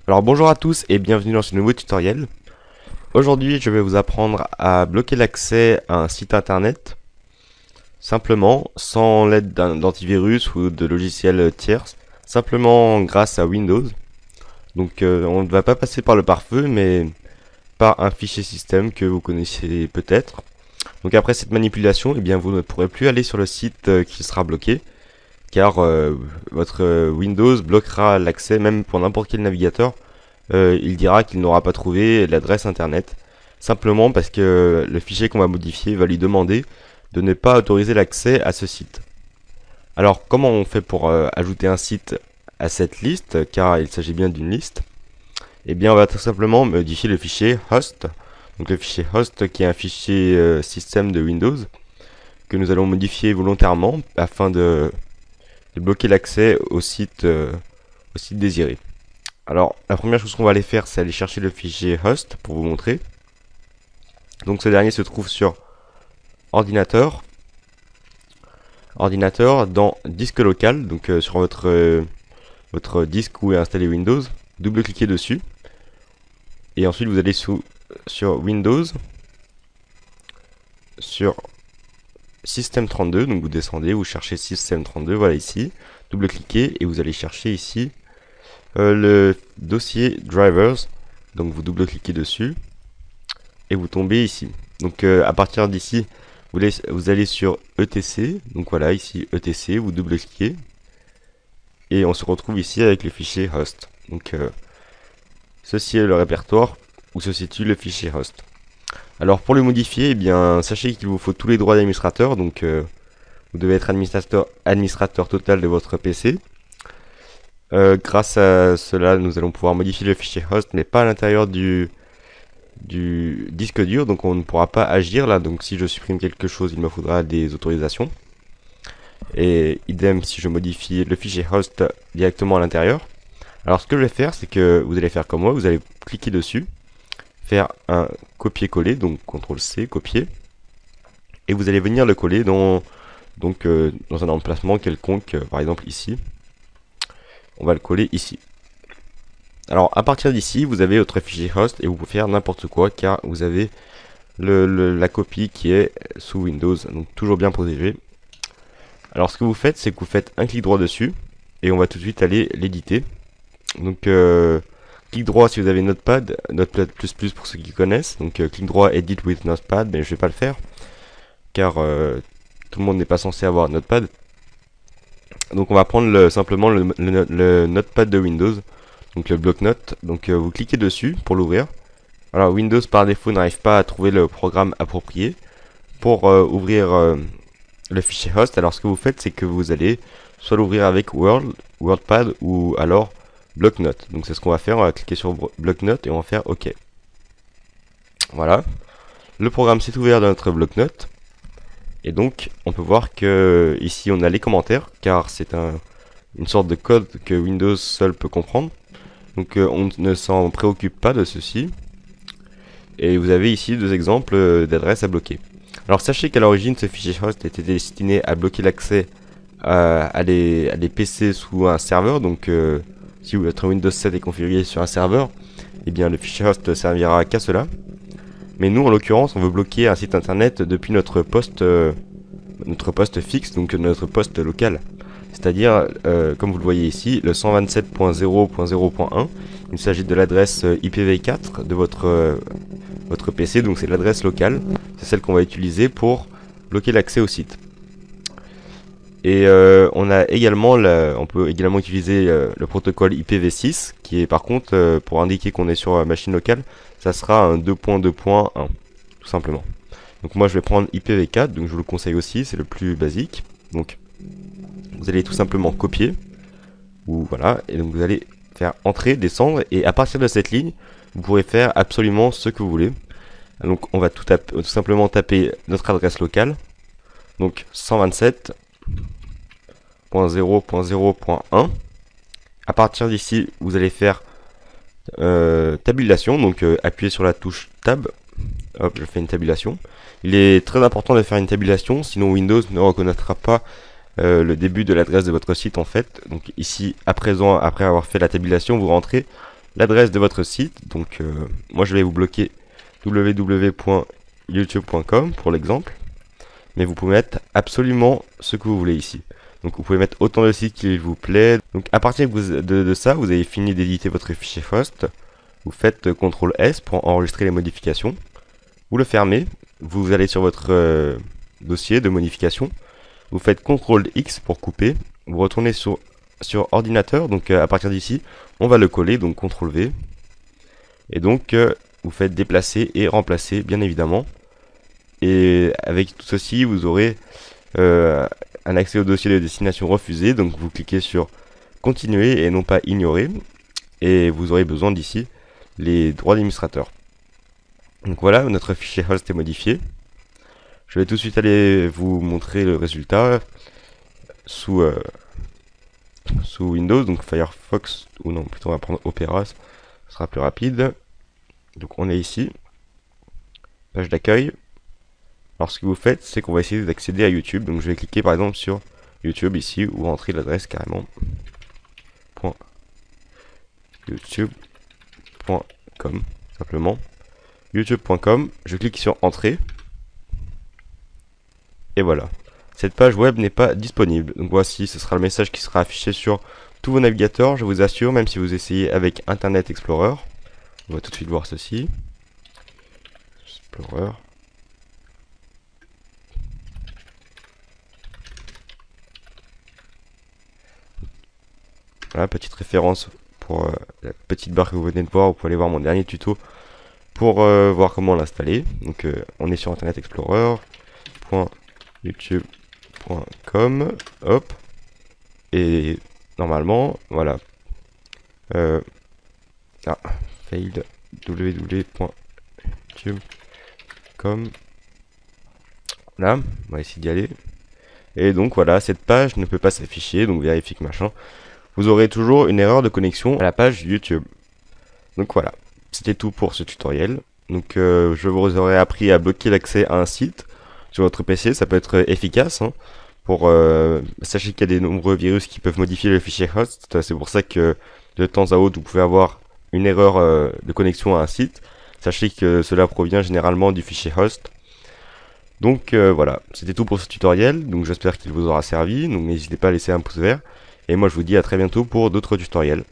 Alors bonjour à tous et bienvenue dans ce nouveau tutoriel. Aujourd'hui je vais vous apprendre à bloquer l'accès à un site internet simplement sans l'aide d'antivirus ou de logiciels tierces, simplement grâce à Windows. Donc on ne va pas passer par le pare-feu mais par un fichier système que vous connaissez peut-être. Donc après cette manipulation, eh bien, vous ne pourrez plus aller sur le site qui sera bloqué car votre Windows bloquera l'accès même pour n'importe quel navigateur. Il dira qu'il n'aura pas trouvé l'adresse internet simplement parce que le fichier qu'on va modifier va lui demander de ne pas autoriser l'accès à ce site. Alors comment on fait pour ajouter un site à cette liste, car il s'agit bien d'une liste? Eh bien on va tout simplement modifier le fichier host, donc le fichier host qui est un fichier système de Windows que nous allons modifier volontairement afin de bloquer l'accès au site désiré. Alors la première chose qu'on va aller faire, c'est aller chercher le fichier host pour vous montrer. Donc ce dernier se trouve sur ordinateur dans disque local, donc sur votre disque où est installé Windows. Double-cliquez dessus et ensuite vous allez sur Windows, sur System32, donc vous descendez, vous cherchez System32, voilà ici, double-cliquez et vous allez chercher ici le dossier drivers, donc vous double-cliquez dessus et vous tombez ici. Donc à partir d'ici, vous allez sur etc, donc voilà ici etc, vous double-cliquez et on se retrouve ici avec le fichier host. Donc ceci est le répertoire où se situe le fichier host. Alors pour le modifier, eh bien sachez qu'il vous faut tous les droits d'administrateur, donc vous devez être administrateur total de votre PC. Grâce à cela, nous allons pouvoir modifier le fichier host, mais pas à l'intérieur du disque dur, donc on ne pourra pas agir là. Donc si je supprime quelque chose, il me faudra des autorisations. Et idem si je modifie le fichier host directement à l'intérieur. Alors ce que je vais faire, c'est que vous allez faire comme moi, vous allez cliquer dessus, faire un copier-coller, donc CTRL-C, copier, et vous allez venir le coller dans un emplacement quelconque, par exemple ici. On va le coller ici. Alors à partir d'ici, vous avez votre fichier host et vous pouvez faire n'importe quoi car vous avez la copie qui est sous Windows, donc toujours bien protégée. Alors ce que vous faites, c'est que vous faites un clic droit dessus et on va tout de suite aller l'éditer. Donc clic droit si vous avez Notepad plus pour ceux qui connaissent. Donc clic droit Edit with Notepad, mais je vais pas le faire car tout le monde n'est pas censé avoir Notepad. Donc on va prendre simplement le Notepad de Windows, donc le bloc-notes. Donc vous cliquez dessus pour l'ouvrir. Alors Windows par défaut n'arrive pas à trouver le programme approprié pour ouvrir le fichier host. Alors ce que vous faites, c'est que vous allez soit l'ouvrir avec WordPad ou alors bloc-notes. Donc c'est ce qu'on va faire, on va cliquer sur bloc-notes et on va faire OK. Voilà, le programme s'est ouvert dans notre bloc-notes. Et donc on peut voir que ici on a les commentaires car c'est une sorte de code que Windows seul peut comprendre. Donc on ne s'en préoccupe pas de ceci. Et vous avez ici deux exemples d'adresses à bloquer. Alors sachez qu'à l'origine ce fichier host était destiné à bloquer l'accès à des PC sous un serveur. Donc si votre Windows 7 est configuré sur un serveur, eh bien le fichier host ne servira qu'à cela. Mais nous, en l'occurrence, on veut bloquer un site internet depuis notre poste fixe, donc notre poste local. C'est-à-dire, comme vous le voyez ici, le 127.0.0.1. Il s'agit de l'adresse IPv4 de votre PC, donc c'est l'adresse locale. C'est celle qu'on va utiliser pour bloquer l'accès au site. Et on peut également utiliser le protocole IPv6, qui est par contre, pour indiquer qu'on est sur machine locale, ça sera un 2.2.1, tout simplement. Donc moi je vais prendre IPv4, donc je vous le conseille aussi, c'est le plus basique. Donc vous allez tout simplement copier, ou voilà, et donc vous allez faire entrer, descendre, et à partir de cette ligne, vous pourrez faire absolument ce que vous voulez. Donc on va tout simplement taper notre adresse locale, donc 127.0.0.1. À partir d'ici, vous allez faire tabulation, donc appuyez sur la touche tab. Hop, je fais une tabulation. Il est très important de faire une tabulation, sinon Windows ne reconnaîtra pas le début de l'adresse de votre site en fait. Donc ici, à présent, après avoir fait la tabulation, vous rentrez l'adresse de votre site. Donc moi je vais vous bloquer www.youtube.com pour l'exemple. Mais vous pouvez mettre absolument ce que vous voulez ici. Donc vous pouvez mettre autant de sites qu'il vous plaît. Donc à partir de ça, vous avez fini d'éditer votre fichier host. Vous faites CTRL S pour enregistrer les modifications. Vous le fermez. Vous allez sur votre dossier de modification. Vous faites CTRL X pour couper. Vous retournez sur ordinateur. Donc à partir d'ici, on va le coller. Donc CTRL V. Et donc vous faites déplacer et remplacer bien évidemment. Et avec tout ceci, vous aurez un accès au dossier de destination refusé. Donc vous cliquez sur continuer et non pas ignorer. Et vous aurez besoin d'ici les droits d'administrateur. Donc voilà, notre fichier host est modifié. Je vais tout de suite aller vous montrer le résultat sous Windows, donc Firefox, ou non, plutôt on va prendre Opera, ce sera plus rapide. Donc on est ici, page d'accueil. Alors ce que vous faites, c'est qu'on va essayer d'accéder à YouTube. Donc je vais cliquer par exemple sur YouTube ici, ou rentrer l'adresse carrément. .youtube.com simplement. youtube.com, je clique sur entrée. Et voilà. Cette page web n'est pas disponible. Donc voici, ce sera le message qui sera affiché sur tous vos navigateurs, je vous assure, même si vous essayez avec Internet Explorer. On va tout de suite voir ceci. Explorer. Voilà, petite référence pour la petite barre que vous venez de voir. Vous pouvez aller voir mon dernier tuto pour voir comment l'installer. Donc on est sur Internet Explorer. .youtube.com. Hop. Et normalement, voilà. Failed www.youtube.com. Là, on va essayer d'y aller. Et donc voilà, cette page ne peut pas s'afficher, donc vérifiez que machin. Vous aurez toujours une erreur de connexion à la page YouTube. Donc voilà, c'était tout pour ce tutoriel. Donc je vous aurais appris à bloquer l'accès à un site sur votre PC, ça peut être efficace. Sachez qu'il y a des nombreux virus qui peuvent modifier le fichier host. C'est pour ça que de temps à autre vous pouvez avoir une erreur de connexion à un site. Sachez que cela provient généralement du fichier host. Donc voilà, c'était tout pour ce tutoriel. Donc j'espère qu'il vous aura servi. Donc n'hésitez pas à laisser un pouce vert. Et moi je vous dis à très bientôt pour d'autres tutoriels.